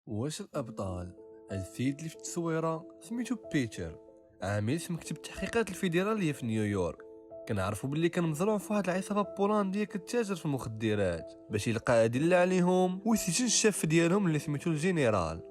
واش الابطال السيد اللي في التصويره سميتو بيتر عامل في مكتب التحقيقات الفيدراليه في نيويورك. كنعرفوا باللي كان مزروع في واحد العصابه بولنديه كتتاجر في المخدرات باش يلقى ادله عليهم ويسجن الشاف ديالهم اللي سميتو الجنرال.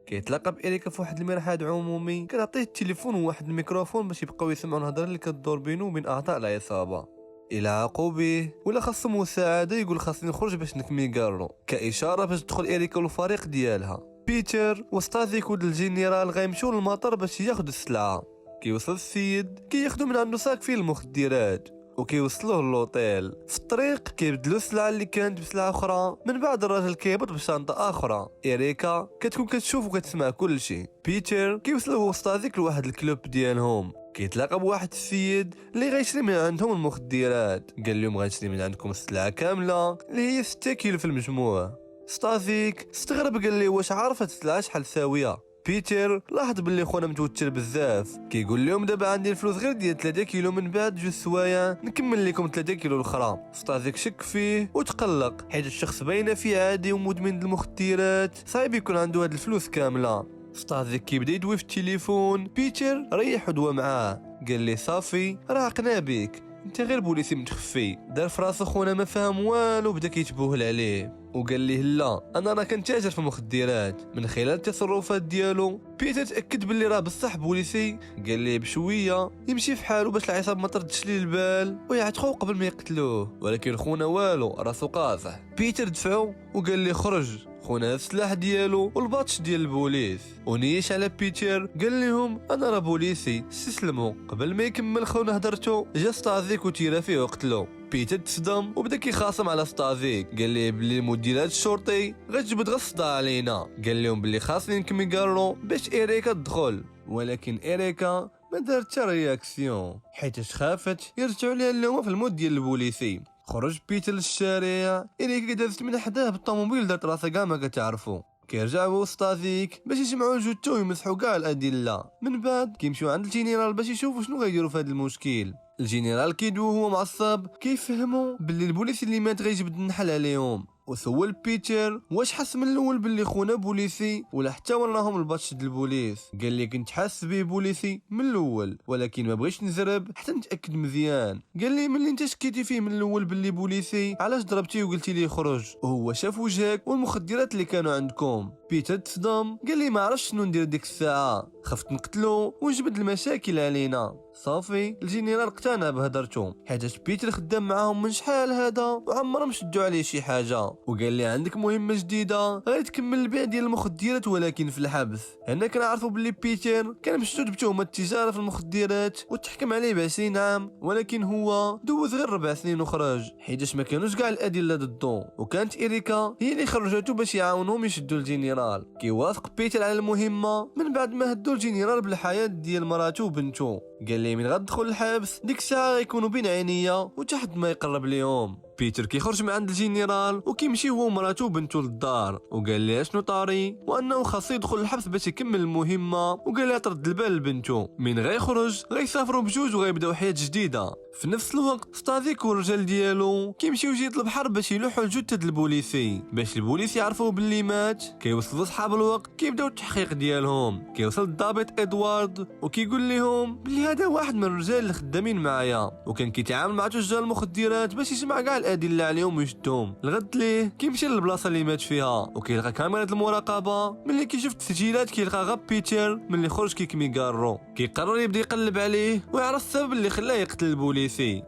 كيتلاقى بإريكا في واحد المرحاض عمومي، كتعطيه التليفون وواحد الميكروفون باش يبقاو يسمعوا الهضره اللي كدور بينه وبين اعضاء العصابه. الى عاقوا به ولا خاصو مساعده يقول خاصني نخرج باش نكمل كارلو كاشاره باش تدخل إريكا والفريق ديالها. بيتر وستازيك ود الجنرال غيمشيو للمطار باش ياخذوا السلعه. كيوصل السيد كياخذوا من عنده ساك فيه المخدرات وكيوصلوه للوطيل. في الطريق كيبدلوا السلعه اللي كانت بسلعه اخرى. من بعد الراجل كيهبط بشنطه اخرى. إريكا كتكون كتشوف وكتسمع كل شيء. بيتر كيوصل هو وستازيك لواحد الكلوب ديالهم، كيتلاقى بواحد السيد اللي غيشري من عندهم المخدرات. قال لهم غنشري من عندكم السلعه كامله اللي هي 6 كيلو في المجموع. ستازيك استغرب قال لي واش عارفه السلعه شحال ساويه. بيتر لاحظ باللي خونا متوتر بزاف، كيقول لهم دابا عندي الفلوس غير ديال 3 كيلو، من بعد 2 سوايع نكمل لكم 3 كيلو الاخرى. ستازيك شك فيه وتقلق حيت الشخص باينه فيه عادي ومدمن المخدرات، صعيب يكون عنده هاد الفلوس كامله. ستازيك كيبدا يدوي في التليفون. بيتر ريح ودوا معاه، قال لي صافي راه عقنا بيك، انت غير بوليسي متخفي. دار في راسو خونا ما فاهم والو، بدا كيتبوهل عليه وقال ليه لا انا راه كنتاجر في المخدرات. من خلال التصرفات ديالو بيتر تاكد باللي راه بصح بوليسي. قال ليه بشويه يمشي في حاله باش العصابه ما تردش ليه البال ويعتقوه قبل ما يقتلوه، ولكن خونا والو راسو قاصح. بيتر دفعو وقال ليه خرج خونا السلاح ديالو والباتش ديال البوليس ونيش على بيتر. قال لهم انا راه بوليسي استسلموا. قبل ما يكمل خونا هدرتو جا ستازيك وتيرا فيه وقتلو. بيتر تصدم وبدا كيخاصم على ستازيك، قال ليه بلي المديرات الشرطي غتجبد غصدا علينا. قال لهم بلي خاصني نكمل كارلو باش إريكا تدخل، ولكن إريكا ما دارت حتى رياكسيون حيت خافت يرجعوا ليها اللومه في المود ديال البوليسي. خرج بيتر للشارع. إريكا دازت من حداه بالطوموبيل دارت راسها كاع ما كتعرفو. كيرجع هو وستازيك باش يجمعوا جثته ويمسحوا كاع الادله. من بعد كيمشيو عند الجنرال باش يشوفوا شنو غيديروا في هذا المشكل. الجنرال كيدوي هو معصب، كيفهموا باللي البوليس اللي مات غيجبد النحل عليهم. وسول بيتر واش حس من الاول باللي خونا بوليسي ولا حتى وراهم الباتش ديال البوليس. قال لي كنت حاس به بوليسي من الاول ولكن ما بغيتش نزرب حتى نتاكد مزيان. قال لي ملي انت شكيتي فيه من الاول باللي بوليسي علاش ضربتيه وقلتي لي خرج وهو شاف وجهك والمخدرات اللي كانوا عندكم. بيتر تصدم، قال لي ما عرفتش شنو ندير ديك الساعه، خفت نقتلو ونجبد المشاكل علينا. صافي الجنرال اقتنع بهدرتو حيت بيتر خدام معاهم من شحال هذا وعمرهم شدوا عليه شي حاجه. وقال لي عندك مهمه جديده غير تكمل البيع ديال المخدرات ولكن في الحبس. هنا كنعرفوا باللي بيتر كان مشدود بتهمه التجاره في المخدرات وتحكم عليه ب20 عام، ولكن هو دوز غير 4 سنين وخرج حيتاش ما كانوش كاع الادله ضده، وكانت إريكا هي اللي خرجته باش يعاونهم يشدوا الجنرال. كيوافق بيتر على المهمه من بعد ما هدوا الجنرال بالحياه ديال مراته وبنته. قال لي من غادخل الحبس ديك الساعه غيكونوا بين عينيا وتحت ما يقرب ليهم. بيتر كيخرج من عند الجنرال وكيمشي هو ومراته وبنته للدار، وقال لي شنو طاري وانه خاص يدخل الحبس باش يكمل المهمه، وقال لي ترد البال لبنته. من غيخرج غيسافروا بجوج وغيبداو حياه جديده. في نفس الوقت ستازيك والرجال ديالو كيمشيو جهه البحر باش يلوحوا الجثه ديال البوليسي باش البوليس يعرفوا باللي مات. كيوصلوا صحاب الوقت كيبداو التحقيق ديالهم. كيوصل الضابط ادوارد وكيقول لهم بلي هذا واحد من الرجال اللي خدامين معايا وكان كيتعامل مع تجار المخدرات باش يجمع كاع الادله عليهم ويشدهم. الغد ليه كيمشي للبلاصه اللي مات فيها وكيلقى كاميرا المراقبه. ملي كيشوف التسجيلات كيلقى غير بيتر ملي خرج كيكمي كارو. كيقرر يبدا يقلب عليه ويعرف السبب اللي خلاه يقتل البوليسي.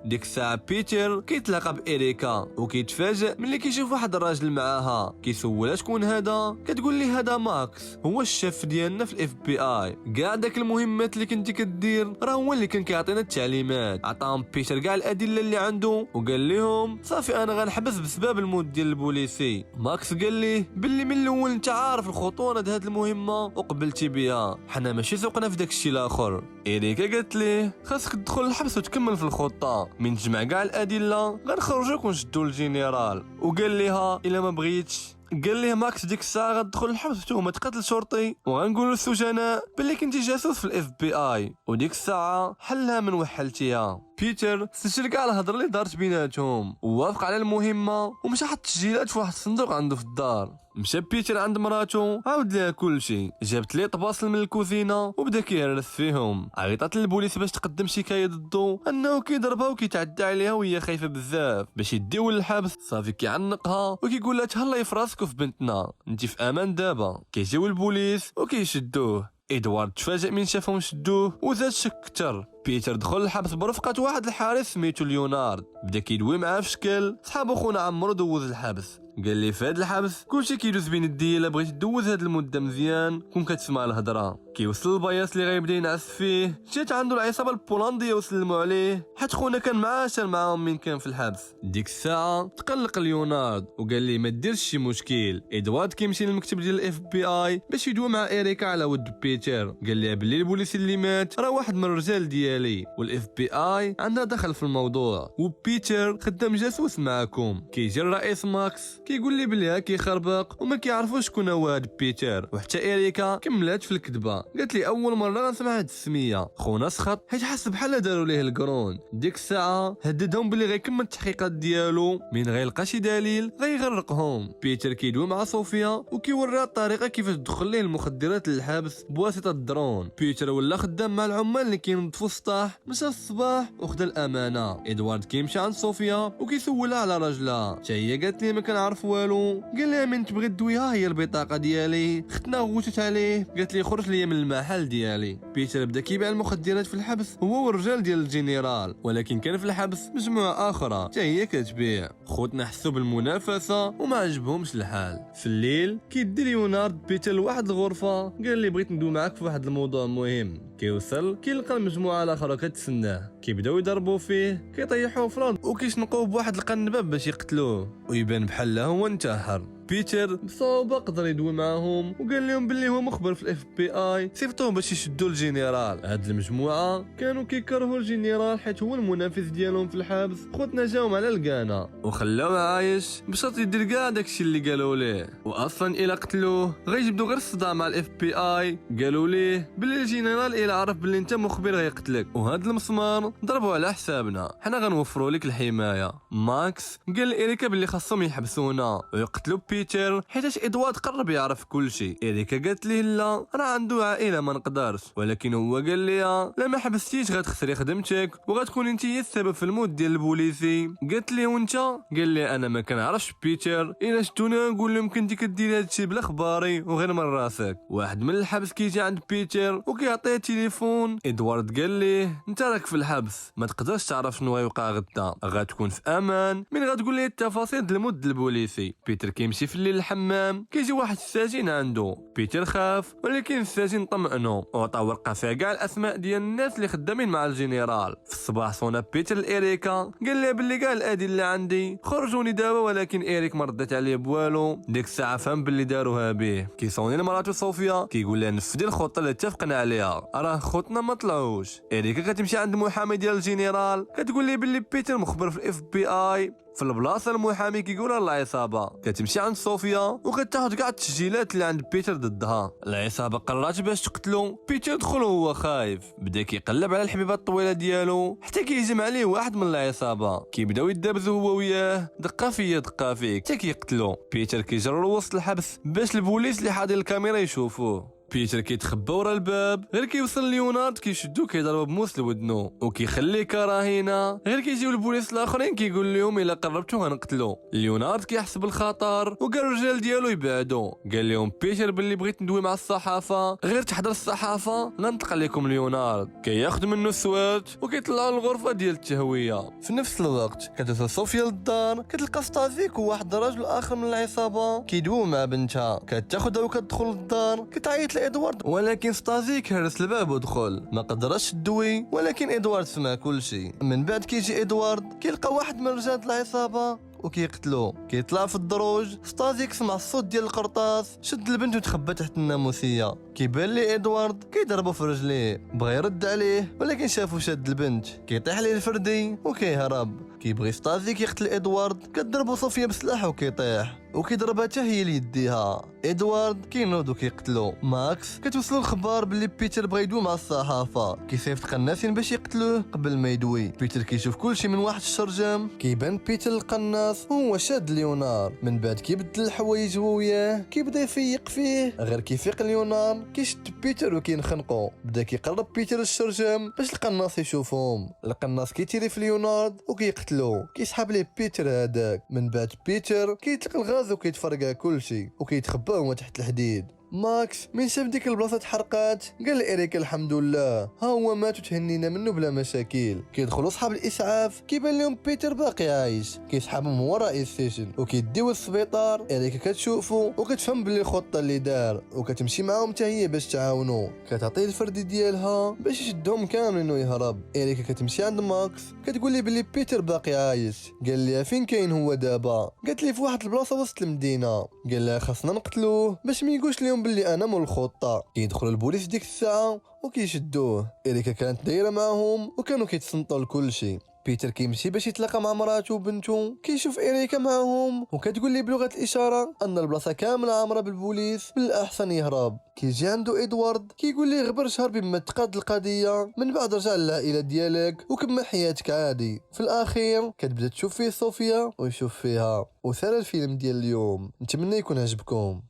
ديك الساعه بيتر كيتلاقى بإريكا وكيتفاجئ ملي كيشوف واحد الراجل معاها. كيسولها شكون هذا، كتقول ليه هذا ماكس هو الشيف ديالنا في الاف بي اي. كاع داك المهمات اللي كنتي كدير راه هو اللي كان كيعطينا التعليمات. عطاهم بيتر كاع الادله اللي عنده وقال لهم صافي انا غنحبس بسبب الموت ديال البوليسي. ماكس قال ليه باللي من الاول انت عارف الخطوره د هاد المهمه وقبلتي بها، حنا ماشي سوقنا في داك الشيء الاخر. إريكا قالت ليه خاصك تدخل الحبس وتكمل في الخطه، من تجمع كاع الادله غنخرجوك ونشدوا الجنرال. وقال ليها الا ما بغيتش. قال ليه ماكس ديك الساعه غتدخل الحبس بتهمه قتل شرطي وغنقولوا للسجناء باللي كنتي جاسوس في الاف بي اي، وديك الساعه حلها من وحلتيها. بيتر سجل كاع الهضره اللي دارت بيناتهم ووافق على المهمه ومشى حط التسجيلات في واحد الصندوق عنده في الدار. مشى بيتر عند مراته عاود ليها كلشي، جابت ليه طباصل من الكوزينه وبدا كيهرس فيهم. عيطات للبوليس باش تقدم شكايه ضده انه كيضربها وكيتعدى عليها وهي خايفه بزاف باش يديو للحبس. صافي كيعنقها وكيقول لها تهلاي في راسك وفي بنتنا، انت في امان دابا. كيجيو البوليس وكيشدوه. ادوارد تفاجئ من شافهم شدوه وزاد شك كتر. بيتر دخل الحبس برفقة واحد الحارس سميتو ليونارد، بدا كيدوي معاه في شكل صحابو. خونا عمرو دوز الحبس، قال لي في هاد الحبس كلشي كيدوز بين الديه. الا بغيتي دوز هاد المده مزيان كون كتسمع الهضره. كيوصل البياص اللي غيبدا ينعس فيه، جات عنده العصابه البولنديه وسلموا عليه حيت خونا كان معاه شال معاهم من كان في الحبس. ديك الساعه تقلق ليونارد وقال لي ما ديرش شي مشكل. ادوارد كيمشي للمكتب ديال الاف بي اي باش يدوي مع اريكا على ود بيتر. قال لي باللي البوليس اللي مات راه واحد من الرجال ديالي والاف بي اي عندها دخل في الموضوع، وبيتر خدام جاسوس معاكم. كيجي الرئيس ماكس كيقول لي بلي كيخربق وما كيعرفوش شكون هو هاد بيتر. وحتى اريكا كملات في الكذبه، قالت لي اول مره غنسمع هاد السميه. خونا سخط حيت حس بحال داروا ليه القرون. ديك الساعه هددهم بلي غيكمل التحقيقات ديالو، من غيلقى شي دليل غيغرقهم. بيتر كيدوي مع صوفيا وكيوريها الطريقه كيفاش تدخل ليه المخدرات للحبس بواسطه الدرون. بيتر ولا خدام مع العمال اللي كينظفوا السطح. مشى الصباح وخدا الامانه. ادوارد كيمشي عند صوفيا وكيسولها على راجلها، حتى هي قالت لي ما كنعرف والو. قال لها من تبغي تدويها هي البطاقه ديالي. ختنا غوتت عليه، قالت لي خرج لي من المحل ديالي. بيتر بدا كيبيع المخدرات في الحبس هو والرجال ديال الجنرال، ولكن كان في الحبس مجموعه اخرى حتى هي كتبيع. خوتنا حسوا بالمنافسه وما عجبهمش الحال. في الليل كيدي ليونارد بيتر لواحد الغرفه، قال لي بغيت ندوي معاك في واحد الموضوع مهم. كيوصل كيلقى المجموعه الاخرى كتسناه، كيبداو يضربوا فيه، كيطيحوه في الارض وكيشنقوه بواحد القنبه باش يقتلوه ويبان بحال هو انتحر. بيتر بصعوبه قدر يدوي معاهم وقال لهم باللي هو مخبر في الاف بي اي صيفطوه باش يشدوا الجنرال. هاد المجموعه كانوا كيكرهوا الجنرال حيت هو المنافس ديالهم في الحبس. خوتنا جاهم على القانا وخلاوه عايش باش يدير كاع داكشي اللي قالوا ليه. واصلا الا قتلوه غيجبدوا غير الصداع مع الاف بي اي. قالوا ليه باللي الجنرال الا عرف باللي انت مخبر غيقتلك، وهاد المسمار ضربوا على حسابنا، حنا غنوفروا لك الحمايه. ماكس قال لإريكا باللي خاصهم يحبسونا ويقتلوا بيتر حيتاش ادوارد قرب يعرف كلشي. إريكا قالت ليه لا راه عنده عائله ما نقدرش، ولكن هو قال ليها لا ما حبستيش غتخسري خدمتك وغتكون انت هي السبب في الموت ديال البوليسي. قالت ليه وانت؟ قال لي انا ما كنعرفش بيتر، الا شفتوني نقول لهم كنتي كديري هادشي بلا خباري وغير من راسك. واحد من الحبس كيجي عند بيتر وكيعطيه تليفون. ادوارد قال ليه انت راك في الحبس ما تقدرش تعرف شنو غيوقع غدا، غتكون في امان من غتقول لي التفاصيل ديال المود البوليسي. بيتر كيمشي في الليل للحمام، كيجي واحد السجين عنده. بيتر خاف ولكن السجين طمأنو وعطا ورقه فيها كاع الاسماء ديال الناس اللي خدامين مع الجنرال. في الصباح صونا بيتر لإريكا قال لها باللي كاع الادله اللي عندي خرجوني دابا، ولكن إريك ما ردت عليه بوالو. ديك الساعه فهم باللي داروها به. كيصوني لمراتو صوفيا كيقول لها نفذي الخطه اللي اتفقنا عليها، راه خوتنا ما طلعوش. إريكا كتمشي عند المحامي ديال الجنرال كتقول لي باللي بيتر مخبر في الاف بي اي. في البلاصه المحامي كيقول لها العصابه. كتمشي عند صوفيا وكتاخد كاع التسجيلات اللي عند بيتر ضدها. العصابه قررت باش تقتلو. بيتر دخل وهو خايف، بدا كيقلب على الحبيبه الطويله ديالو حتى كيهجم عليه واحد من العصابه. كيبداو يدابزوا هو وياه، دقه فيا دقه فيك حتى كيقتلو. بيتر كيجرو وسط الحبس باش البوليس اللي حاضر الكاميرا يشوفوه. بيتر كيتخبى ورا الباب، غير كيوصل ليونارد كيشدو كيضربو بموس لودنو وكيخليه كراهينه. غير كيجيو البوليس الاخرين كيقول لهم الا قربتو غنقتلو. ليونارد كيحسب الخطر وقال الرجال ديالو يبعدوا. قال لهم بيتر باللي بغيت ندوي مع الصحافه غير تحضر الصحافه غنطلق عليكم ليونارد. كياخذ منه السوات وكيطلعوا للغرفه ديال التهويه. في نفس الوقت كتوصل صوفيا للدار، كتلقى ستازيك وواحد الرجل اخر من العصابه كيدويو مع بنتها. كتاخذها وكتدخل للدار، كتعيط لإدوارد ولكن ستازيك هرس الباب ودخل. ما قدرش تدوي ولكن إدوارد سمع كل شيء. من بعد كيجي إدوارد كيلقى واحد من رجال العصابة وكيقتلو. كيطلع في الدروج، ستازيك سمع الصوت ديال القرطاس، شد البنت وتخبى تحت الناموسيه. كيبان لي ادوارد كيضربو في رجليه، بغى يرد عليه ولكن شافو شاد البنت. كيطيح ليه الفردي وكيهرب. كيبغي ستازي كيقتل ادوارد، كضربو صوفيا بسلاح وكيطيح وكيضربها حتى هي اللي يديها. ادوارد كينوض وكيقتلو. ماكس كتوصلو الخبار باللي بيتر بغا يدوي مع الصحافه، كيصيفط قناصين باش يقتلوه قبل ما يدوي. بيتر كيشوف كلشي من واحد الشرجم، كيبان بيتر القناص وهو شاد ليونار. من بعد كيبدل الحوايج هو وياه، كيبدا يفيق فيه. غير كيفيق ليونار كيشد بيتر وكينخنقو. بدا كيقرب بيتر الشرجم باش القناص يشوفهم. القناص كيتيري في ليونارد وكيقتلو، كيسحب ليه بيتر هذاك. من بعد بيتر كيطلق الغاز وكيتفرقع كلشي وكيتخبى هو تحت الحديد. ماكس من شاف ديك البلاصه تحرقات قال لإريكا الحمد لله، ها هو مات وتهنينا منه بلا مشاكل. كيدخلوا صحاب الاسعاف كيبان لهم بيتر باقي عايش، كيسحبهم هو رئيس السجن وكيديوه للسبيطار. إريكا كتشوفو وكتفهم باللي الخطه اللي دار وكتمشي معاهم حتى هي باش تعاونو. كتعطيه الفردي ديالها باش يشدهم كاملين ويهرب. إريكا كتمشي عند ماكس كتقول لي بلي بيتر باقي عايش. قال ليها فين كاين هو دابا؟ قالت لي في واحد البلاصه وسط المدينه. قال لها خاصنا نقتلوه باش ما يقولش لهم باللي انا مول الخطه. كيدخلوا البوليس ديك الساعه وكيشدوه. إريكا كانت دايره معاهم وكانوا كيتصنتوا لكل شيء. بيتر كيمشي باش يتلاقى مع مراته وبنته، كيشوف إريكا معاهم وكتقول لي بلغه الاشاره ان البلاصه كامله عامره بالبوليس، بالاحسن يهرب. كيجي عنده ادوارد كيقول ليه غبر شهر بما تقاد القضيه، من بعد رجع للعائله ديالك وكمل حياتك عادي. في الاخير كتبدا تشوف فيه صوفيا ويشوف فيها. وثار الفيلم ديال اليوم، نتمنى يكون عجبكم.